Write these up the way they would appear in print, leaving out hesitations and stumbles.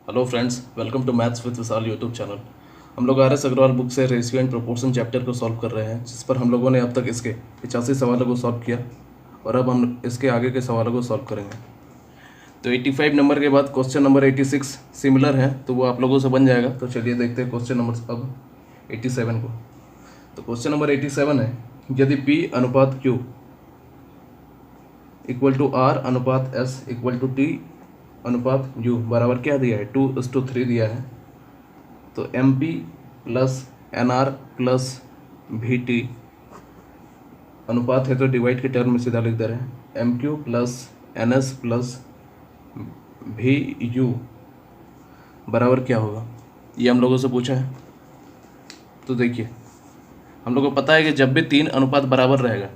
Hello friends, welcome to maths with Vishal YouTube channel. हम लोग RS Agarwal book से ratio and proportion chapter को solve कर रहे हैं, जिस पर हम लोगों ने अब तक इसके 85 सवालों को सॉल्व किया और अब हम इसके आगे के सवालों को सॉल्व करेंगे। तो 85 नंबर के बाद क्वेश्चन नंबर 86 सिमिलर है, तो वो आप लोगों से बन जाएगा। तो चलिए देखते हैं क्वेश्चन नंबर अब 87 को। तो क्वेश्चन नंबर 87 है, यदि P अनुपात Q इक्वल टू R अनुपात S इक्वल टू T अनुपात U बराबर क्या दिया है, 2:3 दिया है। तो MP plus NR plus VT अनुपात है, तो डिवाइड के टर्म में सीधा लिख दे रहे हैं। MQ plus NS plus VU बराबर क्या होगा, ये हम लोगों से पूछा है। तो देखिए, हम लोगों को पता है कि जब भी 3 अनुपात बराबर रहेगा,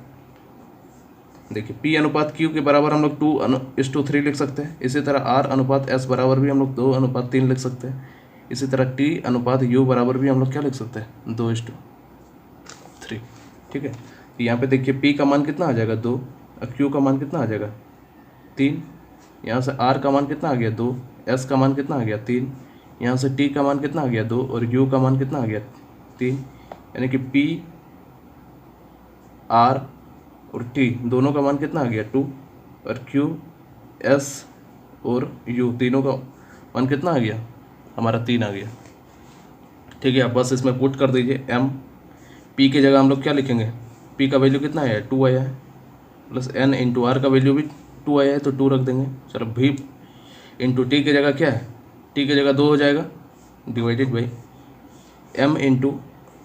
देखिए P अनुपात Q के बराबर हम लोग 2:3 लिख सकते हैं। इसी तरह R अनुपात S बराबर भी हम लोग 2:3 लिख सकते हैं। इसी तरह T अनुपात U बराबर भी हम लोग क्या लिख सकते हैं, 2:3। ठीक है, तो यहाँ पे देखिए P का मान कितना आ जाएगा, 2, और Q का मान कितना आ जाएगा, 3। यहाँ से R का मान कितना आ गया, 2, S का मान कितना आ गया, 3। यहाँ से T का मान कितना आ गया, 2, और U का मान कितना आ गया, 3। यानी कि P, R और T दोनों का मान कितना आ गया, 2, और Q, S और U तीनों का मान कितना आ गया, हमारा 3 आ गया। ठीक है, आप बस इसमें पुट कर दीजिए। M P की जगह हम लोग क्या लिखेंगे, P का वैल्यू कितना आया है, 2 आया है, प्लस N इंटू R का वैल्यू भी 2 आया है, तो 2 रख देंगे। चलो V इंटू T की जगह क्या है, T की जगह 2 हो जाएगा, divided by M into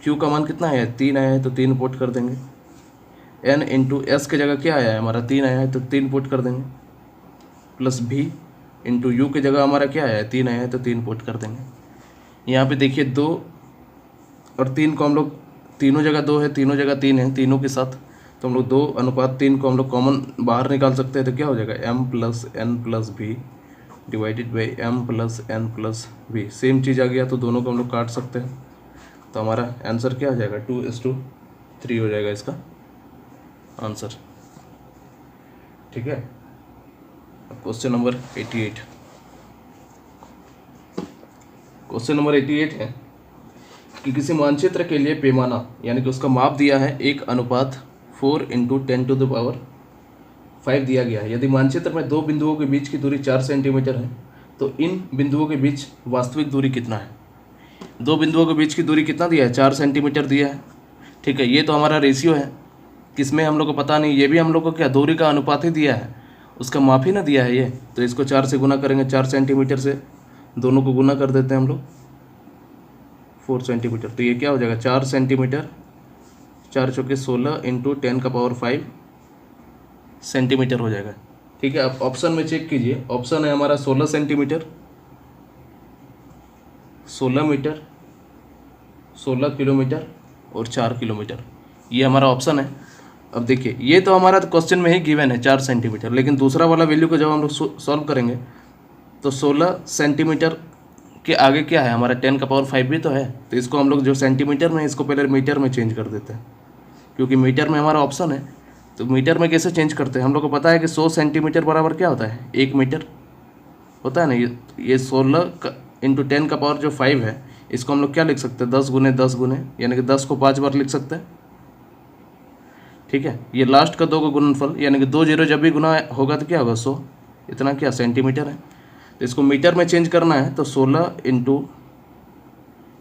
Q का मान कितना आया है, 3 आया है, तो 3 पुट कर देंगे। N इंटू S की जगह क्या आया है, हमारा 3 आया है, तो 3 पुट कर देंगे। प्लस V इंटू U की जगह हमारा क्या आया है, 3 आया है, तो 3 पुट कर देंगे। यहाँ पे देखिए 2 और 3 को हम लोग, तीनों जगह 2 है, तीनों जगह 3 है, तीनों के साथ, तो हम लोग 2:3 को हम लोग कॉमन बाहर निकाल सकते हैं। तो क्या हो जाएगा, M plus N plus V divided by M plus N plus V। Same चीज़ आ गया, तो दोनों को हम लोग काट सकते हैं। तो हमारा आंसर क्या आ जाएगा, 2:3 हो जाएगा इसका आंसर। ठीक है, अब क्वेश्चन नंबर 88। क्वेश्चन नंबर 88 है कि किसी मानचित्र के लिए पैमाना यानी कि उसका माप दिया है 1:4 इंटू 10⁵ दिया गया है। यदि मानचित्र में दो बिंदुओं के बीच की दूरी 4 सेंटीमीटर है, तो इन बिंदुओं के बीच वास्तविक दूरी कितना है। दो बिंदुओं के बीच की दूरी कितना दिया है, 4 सेंटीमीटर दिया है। ठीक है, ये तो हमारा रेशियो है, किसमें हम लोग को पता नहीं, ये भी हम लोग को क्या दूरी का अनुपात ही दिया है, उसका माप ही ना दिया है ये। तो इसको 4 से गुना करेंगे, 4 सेंटीमीटर से दोनों को गुना कर देते हैं हम लोग, 4 सेंटीमीटर। तो ये क्या हो जाएगा, 4 सेंटीमीटर, 4 चौके 16 इंटू 10⁵ सेंटीमीटर हो जाएगा। ठीक है, आप ऑप्शन में चेक कीजिए, ऑप्शन है हमारा 16 सेंटीमीटर, 16 मीटर, 16 किलोमीटर और 4 किलोमीटर, ये हमारा ऑप्शन है। अब देखिए, ये तो हमारा क्वेश्चन में ही गिवन है 4 सेंटीमीटर, लेकिन दूसरा वाला वैल्यू को जब हम लोग सॉल्व करेंगे तो 16 सेंटीमीटर के आगे क्या है, हमारा 10⁵ भी तो है। तो इसको हम लोग जो सेंटीमीटर में, इसको पहले मीटर में चेंज कर देते हैं, क्योंकि मीटर में हमारा ऑप्शन है। तो मीटर में कैसे चेंज करते हैं, हम लोग को पता है कि 100 सेंटीमीटर बराबर क्या होता है, 1 मीटर होता है ना। ये 16 इंटू 10⁵ जो 5 है, इसको हम लोग क्या लिख सकते हैं, 10 गुने 10 गुने, यानी कि 10 को 5 बार लिख सकते हैं। ठीक है, ये लास्ट का 2 का गुणनफल, यानी कि 2 जीरो जब भी गुना होगा तो क्या होगा, 100, इतना क्या सेंटीमीटर है। तो इसको मीटर में चेंज करना है, तो 16 इंटू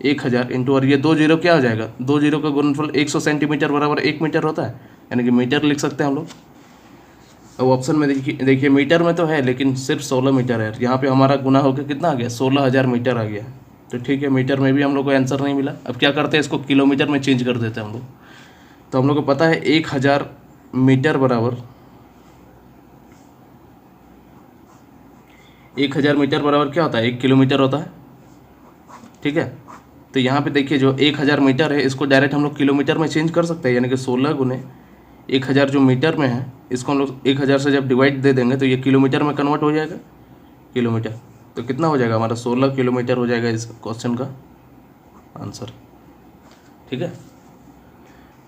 1000 इंटू, और ये 2 जीरो क्या हो जाएगा, 2 जीरो का गुणनफल 100 सेंटीमीटर बराबर 1 मीटर होता है, यानी कि मीटर लिख सकते हैं हम लोग। अब ऑप्शन में देखिए मीटर में तो है, लेकिन सिर्फ 16 मीटर है। यहाँ पे हमारा गुना होकर कितना आ गया, 16,000 मीटर आ गया। तो ठीक है, मीटर में भी हम लोग को आंसर नहीं मिला। अब क्या करते हैं, इसको किलोमीटर में चेंज कर देते हैं हम लोग। तो हम लोग को पता है 1000 मीटर बराबर, 1000 मीटर बराबर क्या होता है, 1 किलोमीटर होता है। ठीक है, तो यहाँ पे देखिए जो 1000 मीटर है, इसको डायरेक्ट हम लोग किलोमीटर में चेंज कर सकते हैं, यानी कि 16 गुने 1000 जो मीटर में है, इसको हम लोग 1000 से जब डिवाइड दे देंगे तो ये किलोमीटर में कन्वर्ट हो जाएगा, किलोमीटर। तो कितना हो जाएगा, हमारा 16 किलोमीटर हो जाएगा इस क्वेश्चन का आंसर। ठीक है,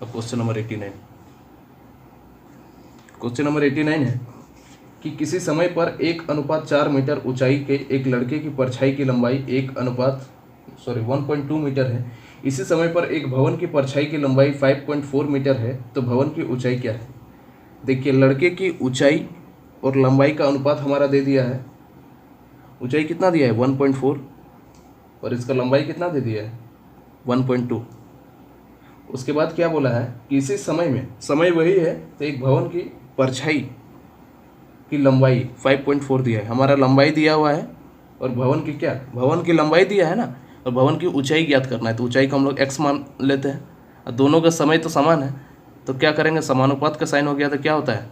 अब क्वेश्चन नंबर 89। क्वेश्चन नंबर 89 है कि किसी समय पर 1:4 मीटर ऊंचाई के एक लड़के की परछाई की लंबाई 1.2 मीटर है। इसी समय पर एक भवन की परछाई की लंबाई 5.4 मीटर है, तो भवन की ऊंचाई क्या है। देखिए लड़के की ऊंचाई और लंबाई का अनुपात हमारा दे दिया है। ऊंचाई कितना दिया है 1.4 और इसका लंबाई कितना दे दिया है 1.2। उसके बाद क्या बोला है कि इसी समय में, समय वही है, तो एक भवन की परछाई की लंबाई 5.4 दिया है। हमारा लंबाई दिया हुआ है और भवन की क्या, भवन की लंबाई दिया है ना, और भवन की ऊंचाई ज्ञात करना है। तो ऊंचाई को हम लोग x मान लेते हैं और दोनों का समय तो समान है, तो क्या करेंगे, समानुपात का साइन हो गया तो क्या होता है,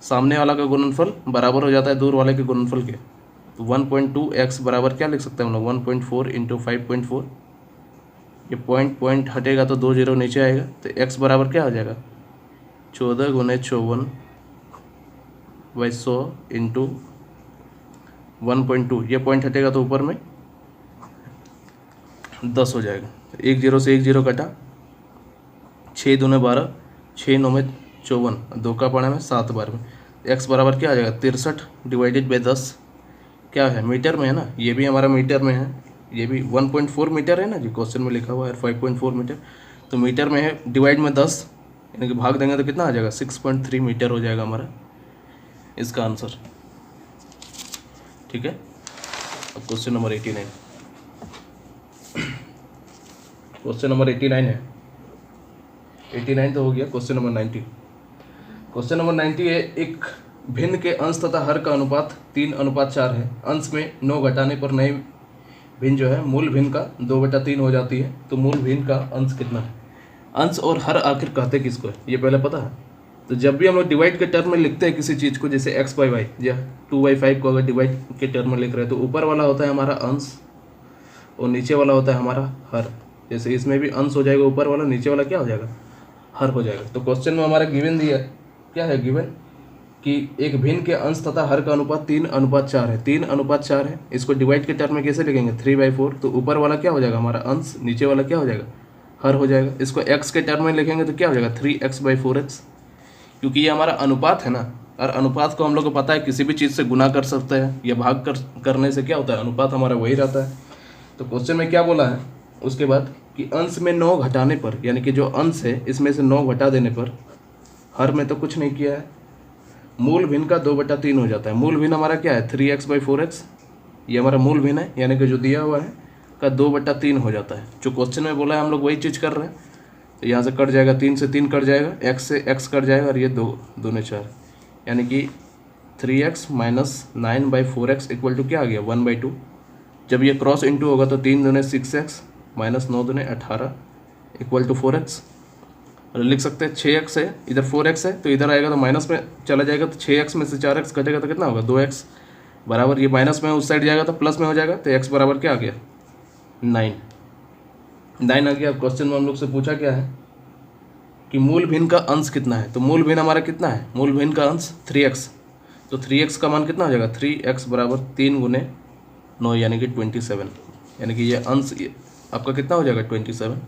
सामने वाला का गुणनफल बराबर हो जाता है दूर वाले के गुणनफल के। तो 1.2x बराबर क्या लिख सकते हैं हम लोग 1.4 इंटू 5.4। ये पॉइंट हटेगा तो 2 जीरो नीचे आएगा, तो x बराबर क्या हो जाएगा 14 गुने 54/100 इंटू 1.2। ये पॉइंट हटेगा तो ऊपर में 10 हो जाएगा। एक जीरो से एक जीरो कटा, 6 दूने 12, 6 9 में 54, 2 का पाने में 7 बार में। x बराबर क्या आ जाएगा 63 डिवाइडेड बाई 10। क्या है मीटर में है ना, ये भी हमारा मीटर में है, ये भी 1.4 मीटर है ना जी, क्वेश्चन में लिखा हुआ है 5.4 मीटर, तो मीटर में है, डिवाइड में 10 यानी कि भाग देंगे तो कितना आ जाएगा 6.3 मीटर हो जाएगा हमारा इसका आंसर। ठीक है। अब क्वेश्चन नंबर 89, क्वेश्चन नंबर 89 है, 89 तो हो गया। क्वेश्चन नंबर 90, क्वेश्चन नंबर 90 है, एक भिन्न के अंश तथा हर का अनुपात 3:4 है। अंश में 9 घटाने पर नई भिन्न जो है मूल भिन्न का 2/3 हो जाती है, तो मूल भिन्न का अंश कितना है। अंश और हर आखिर कहते किसको है ये पहले पता है। तो जब भी हम लोग डिवाइड के टर्म में लिखते हैं किसी चीज़ को, जैसे x/y या 2/5 को अगर डिवाइड के टर्म में लिख रहे हैं, तो ऊपर वाला होता है हमारा अंश और नीचे वाला होता है हमारा हर। जैसे इसमें भी अंश हो जाएगा ऊपर वाला, नीचे वाला क्या हो जाएगा हर हो जाएगा। तो क्वेश्चन में हमारा गिवन दिया है, क्या है गिवन कि एक भिन्न के अंश तथा हर का अनुपात 3:4 है। 3:4 है, इसको डिवाइड के टर्म में कैसे लिखेंगे 3/4। तो ऊपर वाला क्या हो जाएगा हमारा अंश, नीचे वाला क्या हो जाएगा हर हो जाएगा। इसको x के टर्म में लिखेंगे तो क्या हो जाएगा 3x/4x, क्योंकि ये हमारा अनुपात है ना, और अनुपात को हम लोग को पता है किसी भी चीज़ से गुना कर सकते हैं या भाग करने से क्या होता है, अनुपात हमारा वही रहता है। तो क्वेश्चन में क्या बोला है उसके बाद कि अंश में 9 घटाने पर, यानी कि जो अंश है इसमें से 9 घटा देने पर, हर में तो कुछ नहीं किया है, मूल भिन्न का 2/3 हो जाता है। मूल भिन्न हमारा क्या है 3x/4x, ये हमारा मूल भिन्न है, यानी कि जो दिया हुआ है का 2/3 हो जाता है। जो क्वेश्चन में बोला है हम लोग वही चीज़ कर रहे हैं। तो यहाँ से कट जाएगा, 3 से 3 कट जाएगा, x से x कट जाएगा, और ये 2 दूने 4, यानी कि 3x minus 9/4x equal to क्या आ गया 1/2। जब ये क्रॉस इंटू होगा तो 3 दूने 6x माइनस 9 दूने 18 इक्वल टू 4x। और लिख सकते हैं 6x है, इधर 4x है, तो इधर आएगा तो माइनस में चला जाएगा, तो 6x में से 4x कटेगा तो कितना होगा 2x बराबर, ये माइनस में उस साइड जाएगा तो प्लस में हो जाएगा, तो x बराबर क्या आ गया 9 आ गया। अब क्वेश्चन में हम लोग से पूछा क्या है कि मूल भिन्न का अंश कितना है। तो मूल भिन्न हमारा कितना है, मूल भिन्न का अंश 3x, तो 3x का मान कितना हो जाएगा 3x बराबर 3 गुने 9 यानी कि 27, यानी कि ये अंश आपका कितना हो जाएगा 27,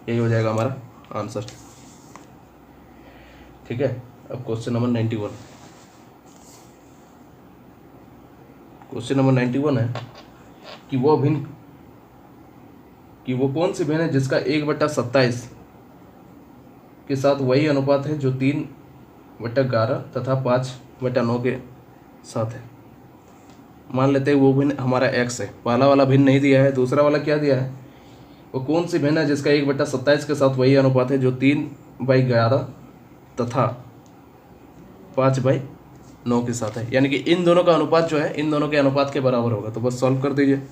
यही हो जाएगा हमारा आंसर। ठीक है। अब क्वेश्चन नंबर 91, क्वेश्चन नंबर 91 है कि वो कौन सी भिन्न है जिसका 1/27 के साथ वही अनुपात है जो 3/11 तथा 5/9 के साथ है। मान लेते हैं वो भिन्न हमारा x है, पहला वाला भिन्न नहीं दिया है, दूसरा वाला क्या दिया है, वो कौन सी भिन्न है जिसका 1/27 के साथ वही अनुपात है जो 3/11 तथा 5/9 के साथ है। यानी कि इन दोनों का अनुपात जो है इन दोनों के अनुपात के बराबर होगा। तो बस सॉल्व कर दीजिए।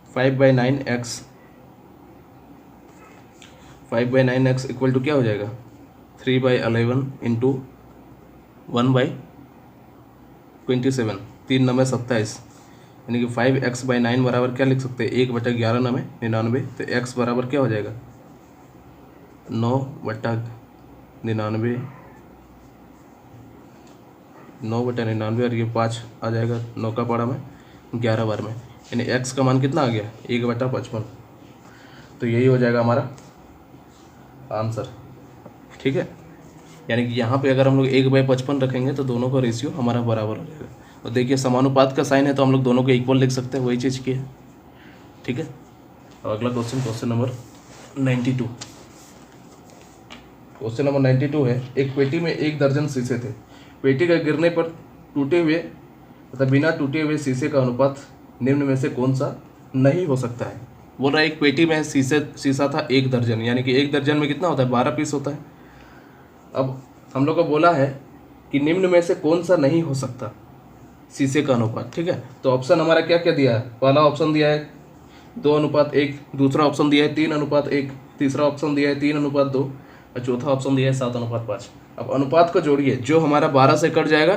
5/9x इक्वल टू क्या हो जाएगा 3/11 इंटू 1/27, 3 9 27, यानी कि 5x/9 बराबर क्या लिख सकते हैं 1/11 9 99। तो x बराबर क्या हो जाएगा 9/99, 9/99, और ये 5 आ जाएगा 9 का पारा में 11 बार में, यानी x का मान कितना आ गया 1/55। तो यही हो जाएगा हमारा आंसर। ठीक है। यानी कि यहाँ पे अगर हम लोग 1/55 रखेंगे तो दोनों का रेशियो हमारा बराबर हो जाएगा। और देखिए समानुपात का साइन है तो हम लोग दोनों को इक्वल लिख सकते हैं, वही चीज़ की है। ठीक है, और अगला क्वेश्चन नंबर 92। क्वेश्चन नंबर 92 है, एक पेटी में 1 दर्जन शीशे थे। पेटी का गिरने पर टूटे हुए तथा बिना टूटे हुए शीशे का अनुपात निम्न में से कौन सा नहीं हो सकता है। बोल रहा है एक पेटी में शीशा था 1 दर्जन, यानी कि 1 दर्जन में कितना होता है, 12 पीस होता है। अब हम लोग को बोला है कि निम्न में से कौन सा नहीं हो सकता शीशे का अनुपात। ठीक है, तो ऑप्शन हमारा क्या क्या दिया है। पहला ऑप्शन दिया है 2:1, दूसरा ऑप्शन दिया है 3:1, तीसरा ऑप्शन दिया है 3:2 और चौथा ऑप्शन दिया है 7:5। अब अनुपात को जोड़िए, जो हमारा 12 से कट जाएगा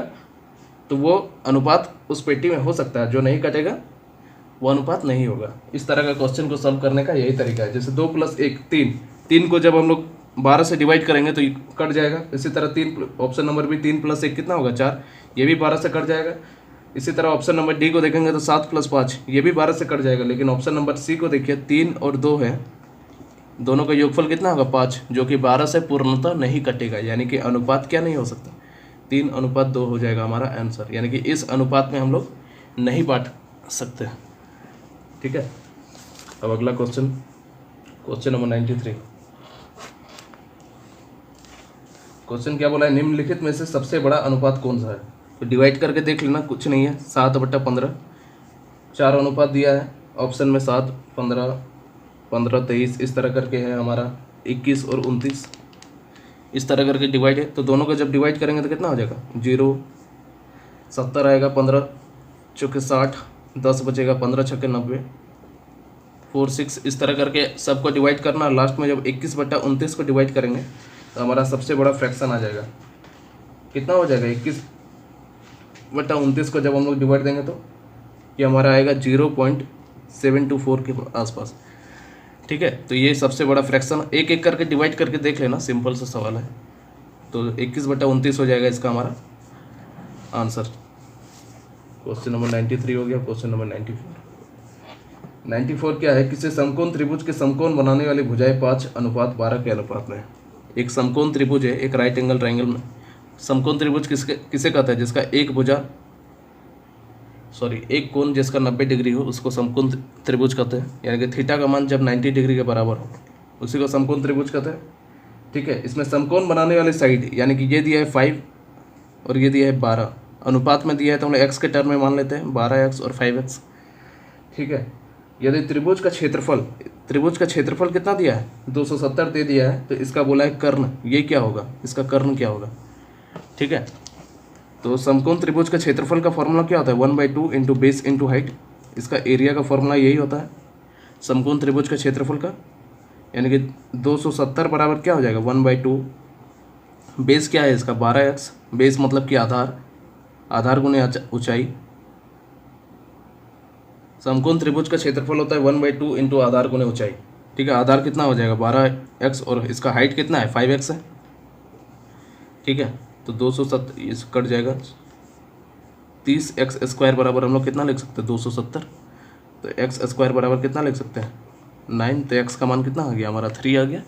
तो वो अनुपात उस पेटी में हो सकता है, जो नहीं कटेगा वो अनुपात नहीं होगा। इस तरह का क्वेश्चन को सॉल्व करने का यही तरीका है। जैसे 2 + 1 3, 3 को जब हम लोग 12 से डिवाइड करेंगे तो ये कट जाएगा। इसी तरह 3 ऑप्शन नंबर भी 3 + 1 कितना होगा 4, ये भी 12 से कट जाएगा। इसी तरह ऑप्शन नंबर डी को देखेंगे तो 7 + 5, ये भी 12 से कट जाएगा। लेकिन ऑप्शन नंबर सी को देखिए 3 और 2 है, दोनों का योगफल कितना होगा 5, जो कि 12 से पूर्णतः नहीं कटेगा, यानी कि अनुपात क्या नहीं हो सकता, 3:2 हो जाएगा हमारा आंसर। यानी कि इस अनुपात में हम लोग नहीं बांट सकते। ठीक है, अब अगला क्वेश्चन नंबर 93। क्वेश्चन क्या बोला है, निम्नलिखित में से सबसे बड़ा अनुपात कौन सा है। तो डिवाइड करके देख लेना, कुछ नहीं है, 7/15। 4 अनुपात दिया है ऑप्शन में, 7, 15, 15, 23, इस तरह करके है हमारा 21 और 29, इस तरह करके डिवाइड है। तो दोनों को जब डिवाइड करेंगे तो कितना हो जाएगा 0, 70 आएगा, 15 चौके 60, 10 बचेगा, 15 छक्के 90, 4, 6, इस तरह करके सबको डिवाइड करना। लास्ट में जब 21/29 को डिवाइड करेंगे तो हमारा सबसे बड़ा फ्रैक्शन आ जाएगा, कितना हो जाएगा 21/29 को जब हम लोग डिवाइड देंगे तो ये हमारा आएगा 0.724 के आसपास। ठीक है, तो ये सबसे बड़ा फ्रैक्शन, एक एक करके डिवाइड करके देख लेना, सिंपल सा सवाल है। तो 21/29 हो जाएगा इसका हमारा आंसर। क्वेश्चन नंबर 93 हो गया। क्वेश्चन नंबर 94 क्या है, किसी समकोण त्रिभुज के समकोण बनाने वाली भुजाएं 5:12 के अनुपात में। एक समकोण त्रिभुज है, एक राइट एंगल ट्रायंगल में। समकोण त्रिभुज किसे कहता है, जिसका एक कोण जिसका 90 डिग्री हो उसको समकोण त्रिभुज कहते हैं। यानी कि थीटा का मान जब 90 डिग्री के बराबर हो उसी को समकोण त्रिभुज कहते हैं। ठीक है, इसमें समकोण बनाने वाली साइड यानी कि ये दिया है 5 और ये दिया है 12, अनुपात में दिया है तो हम लोग एक्स के टर्म में मान लेते हैं, 12x और 5x। ठीक है, यदि त्रिभुज का क्षेत्रफल कितना दिया है 270 दे दिया है, तो इसका बोला है कर्ण, ये क्या होगा, इसका कर्ण क्या होगा। ठीक है, तो समकोण त्रिभुज का क्षेत्रफल का फॉर्मूला क्या होता है, 1/2 इंटू बेस इंटू हाइट। इसका एरिया का फॉर्मूला यही होता है समकोण त्रिभुज का क्षेत्रफल का, यानी कि 270 बराबर क्या हो जाएगा 1/2, बेस क्या है इसका 12x, बेस मतलब कि आधार गुने ऊंचाई। समकोण त्रिभुज का क्षेत्रफल होता है 1/2 इंटू आधार गुने ऊंचाई। ठीक है, आधार कितना हो जाएगा 12x और इसका हाइट कितना है 5x है। ठीक है, तो 270 इस कट जाएगा, 30x² बराबर हम लोग कितना लिख सकते हैं 270, तो x² बराबर कितना लिख सकते हैं 9, तो x का मान कितना आ गया हमारा 3 आ गया।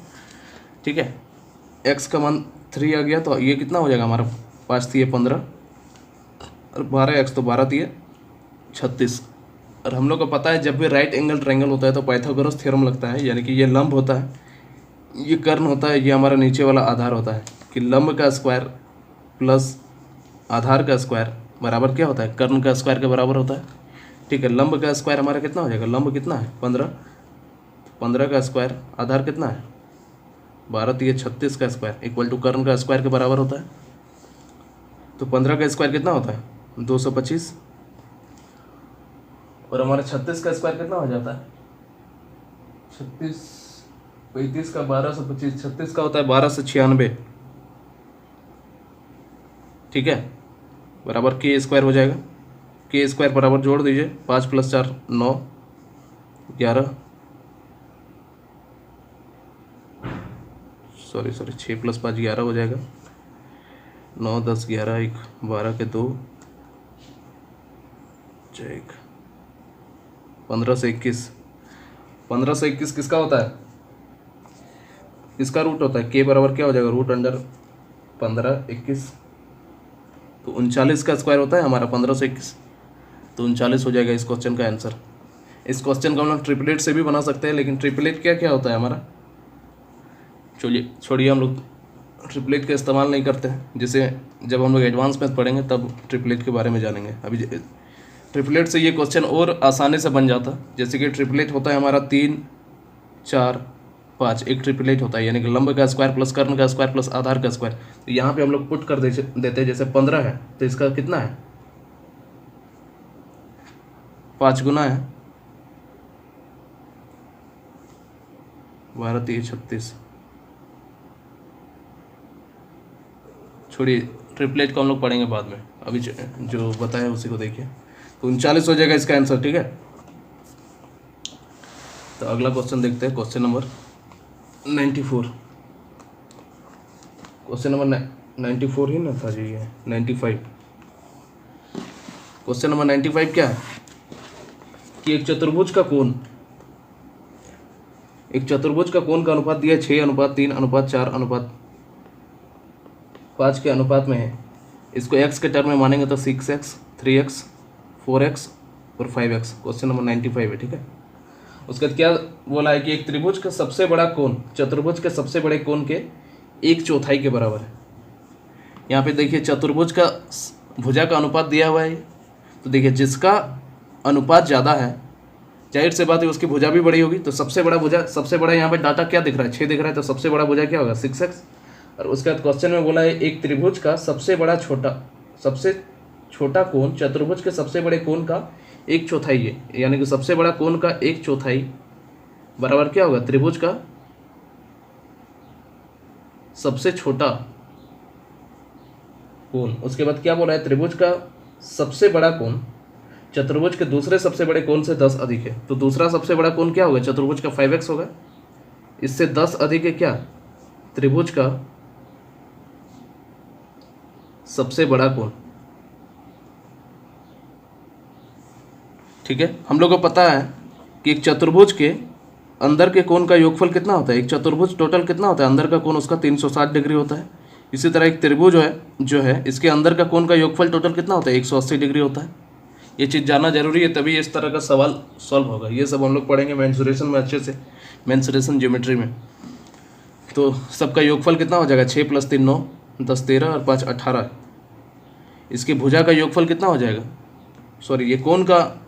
ठीक है, x का मान 3 आ गया, तो ये कितना हो जाएगा हमारा 5 3 15 और 12x तो 12 3 36। और हम लोग को पता है जब भी राइट एंगल ट्रायंगल होता है तो पाइथागोरस थ्योरम लगता है, यानी कि ये लंब होता है, ये कर्ण होता है, ये हमारा नीचे वाला आधार होता है, कि लंब का स्क्वायर प्लस आधार का स्क्वायर बराबर क्या होता है कर्ण का स्क्वायर के बराबर होता है। ठीक है, लंब का स्क्वायर हमारा कितना हो जाएगा, लंब कितना है 15, 15 का स्क्वायर, आधार कितना है 12 3 36 का स्क्वायर इक्वल टू कर्ण का स्क्वायर के बराबर होता है। तो 15 का स्क्वायर कितना होता है 225 और हमारा 36 का स्क्वायर कितना हो जाता है 36, 35 का 1225, 36 का होता है 1296। ठीक है, बराबर k² हो जाएगा, k² बराबर जोड़ दीजिए 5 + 4 9 11, सॉरी 6 + 5 11 हो जाएगा, 9 10 11 1 12 के 2 1 15 से 21, 15 से 21 किसका होता है, किसका रूट होता है, k बराबर क्या हो जाएगा √15 15 21, तो 39 का स्क्वायर होता है हमारा 1521, तो 39 हो जाएगा इस क्वेश्चन का आंसर। इस क्वेश्चन को हम लोग ट्रिपलेट से भी बना सकते हैं, लेकिन ट्रिपलेट क्या क्या होता है हमारा, छोड़िए हम लोग ट्रिपलेट का इस्तेमाल नहीं करते हैं, जिसे जब हम लोग एडवांस मैथ पढ़ेंगे तब ट्रिपलेट के बारे में जानेंगे। अभी ट्रिपलेट से ये क्वेश्चन और आसानी से बन जाता, जैसे कि ट्रिपलेट होता है हमारा 3 4 5, एक ट्रिपलेट होता है, यानी कि लंब का स्क्वायर प्लस कर्ण का स्क्वायर प्लस आधार का स्क्वायर। तो यहाँ पे हम लोग पुट कर देते हैं, जैसे 15 है तो इसका कितना है 5 गुना है 12 3 36। छोड़िए ट्रिपलेट को हम लोग पढ़ेंगे बाद में, अभी जो बताया उसी को देखिए। तो 39 हो जाएगा इसका आंसर, ठीक है। तो अगला क्वेश्चन देखते हैं, क्वेश्चन नंबर 94। क्वेश्चन नंबर 94 ही ना था जी, ये 95। क्वेश्चन नंबर 95 क्या है कि एक चतुर्भुज का कोण का अनुपात दिया 6:3:4:5 के अनुपात में है। इसको x के टर्म में मानेंगे तो 6x 3x 4x और 5x। क्वेश्चन नंबर 95 है, ठीक है। उसके बाद क्या बोला है कि एक त्रिभुज का सबसे बड़ा कोण चतुर्भुज के सबसे बड़े कोण के 1/4 के बराबर है। यहाँ पे देखिए चतुर्भुज का भुजा का अनुपात दिया हुआ है, तो देखिए जिसका अनुपात ज़्यादा है जाहिर से बात है उसकी भुजा भी बड़ी होगी। तो सबसे बड़ा यहाँ पे डाटा क्या दिख रहा है 6 दिख रहा है, तो सबसे बड़ा भुजा क्या होगा 6x। और उसके बाद क्वेश्चन में बोला है एक त्रिभुज का सबसे छोटा कोण चतुर्भुज के सबसे बड़े कोण का 1/4 है, यानी कि सबसे बड़ा कोण का 1/4 बराबर क्या होगा त्रिभुज का सबसे छोटा कोण। उसके बाद क्या बोला है त्रिभुज का सबसे बड़ा कोण चतुर्भुज के दूसरे सबसे बड़े कोण से 10 अधिक है। तो दूसरा सबसे बड़ा कोण क्या होगा चतुर्भुज का 5x होगा, इससे 10 अधिक है क्या त्रिभुज का सबसे बड़ा कोण, ठीक है। हम लोग को पता है कि एक चतुर्भुज के अंदर के कोण का योगफल कितना होता है, एक चतुर्भुज टोटल कितना होता है अंदर का कोण उसका 360 डिग्री होता है। इसी तरह एक त्रिभुज जो है इसके अंदर का कोण का योगफल टोटल कितना होता है 180 डिग्री होता है। ये चीज़ जानना जरूरी है, तभी इस तरह का सवाल सॉल्व होगा। ये सब हम लोग पढ़ेंगे मेंसुरेशन में अच्छे से, मेंसुरेशन ज्योमेट्री में। तो सबका योगफल कितना हो जाएगा 6 + 3 9 10 13 और 5 18। इसकी भुजा का योगफल कितना हो जाएगा, सॉरी ये कोण का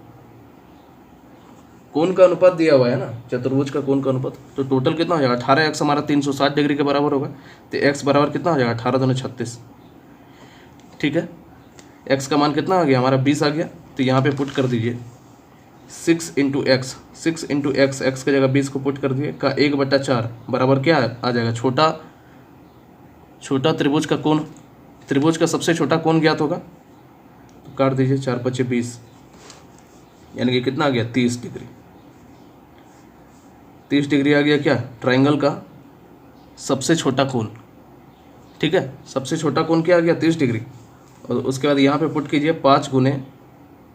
अनुपात दिया हुआ है ना चतुर्भुज का कोण का अनुपात, तो टोटल कितना हो जाएगा 18x हमारा 360 डिग्री के बराबर होगा। तो x बराबर कितना हो जाएगा 18 दूनी 36, ठीक है। x का मान कितना आ गया हमारा 20 आ गया। तो यहाँ पे पुट कर दीजिए 6 × x x की जगह 20 को पुट कर दिए का 1/4 बराबर क्या आ जाएगा छोटा त्रिभुज का कोण, त्रिभुज का सबसे छोटा कोण ज्ञात होगा तो काट दीजिए 4 × 5 = 20, यानी कि कितना आ गया 30 डिग्री। 30 डिग्री आ गया क्या ट्रायंगल का सबसे छोटा कोण, ठीक है। सबसे छोटा कोण क्या आ गया 30 डिग्री। और उसके बाद यहाँ पे पुट कीजिए 5 ×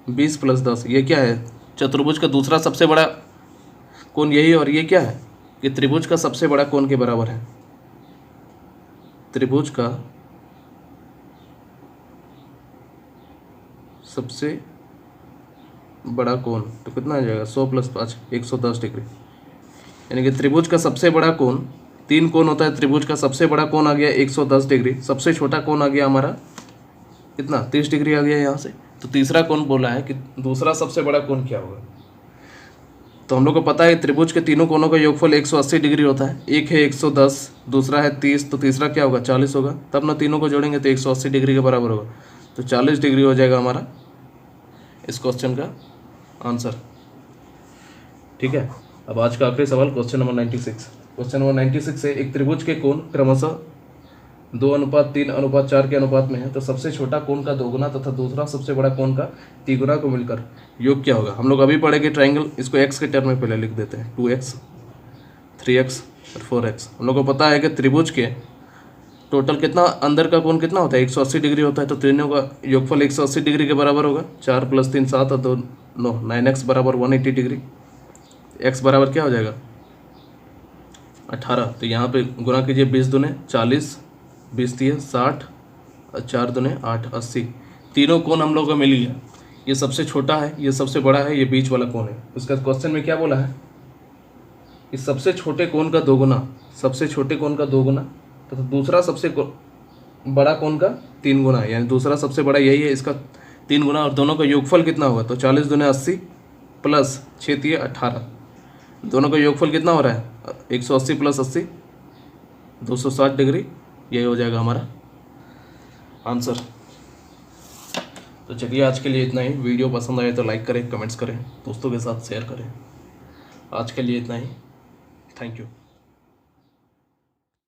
20 + 10, ये क्या है चतुर्भुज का दूसरा सबसे बड़ा कोण यही, और ये क्या है कि त्रिभुज का सबसे बड़ा कोण के बराबर है। त्रिभुज का सबसे बड़ा कोण तो कितना आ जाएगा 100 + 5 110 डिग्री, यानी कि त्रिभुज का सबसे बड़ा कोण 3 कोण होता है, त्रिभुज का सबसे बड़ा कोण आ गया 110 डिग्री, सबसे छोटा कोण आ गया हमारा कितना 30 डिग्री आ गया यहाँ से। तो तीसरा कोण बोला है कि दूसरा सबसे बड़ा कोण क्या होगा। तो हम लोग को पता है त्रिभुज के तीनों कोणों का योगफल 180 डिग्री होता है, एक है 110 दूसरा है 30, तो तीसरा क्या होगा 40 होगा, तब ना तीनों को जोड़ेंगे तो 180 डिग्री के बराबर होगा। तो 40 डिग्री हो जाएगा हमारा इस क्वेश्चन का आंसर, ठीक है। अब आज का आखिरी सवाल क्वेश्चन नंबर 96। क्वेश्चन नंबर 96 है एक त्रिभुज के कोण क्रमशः 2:3:4 के अनुपात में है, तो सबसे छोटा कोण का 2 गुना तथा दूसरा सबसे बड़ा कोण का 3 गुना को मिलकर योग क्या होगा। हम लोग अभी पढ़ेंगे ट्रायंगल, इसको x के टर्म में पहले लिख देते हैं 2x 3x और 4x। हम लोग को पता है कि त्रिभुज के टोटल कितना अंदर का कोण कितना होता है 180 डिग्री होता है, तो तीनों का योगफल 180 डिग्री के बराबर होगा। 4 + 3 7 और 2 9 9x बराबर 180 डिग्री। x बराबर क्या हो जाएगा 18, तो यहाँ पे गुना कीजिए 20 दूने 40 20 दिए 60 और 4 दूने 8 80। तीनों कोण हम लोग को मिल गया। ये सबसे छोटा है, ये सबसे बड़ा है, ये बीच वाला कोण है। उसका क्वेश्चन में क्या बोला है, इस सबसे छोटे कोण का दोगुना, सबसे छोटे कोण का दोगुना तो दूसरा सबसे बड़ा कोण का 3 गुना, यानी दूसरा सबसे बड़ा यही है, इसका 3 गुना, और दोनों का योगफल कितना होगा, तो 40 दूने 80 प्लस 6 दिए 18। दोनों का योगफल कितना हो रहा है, 180 प्लस 80 260 डिग्री। यही हो जाएगा हमारा आंसर। तो चलिए आज के लिए इतना ही। वीडियो पसंद आए तो लाइक करें, कमेंट्स करें, दोस्तों के साथ शेयर करें। आज के लिए इतना ही। Thank you.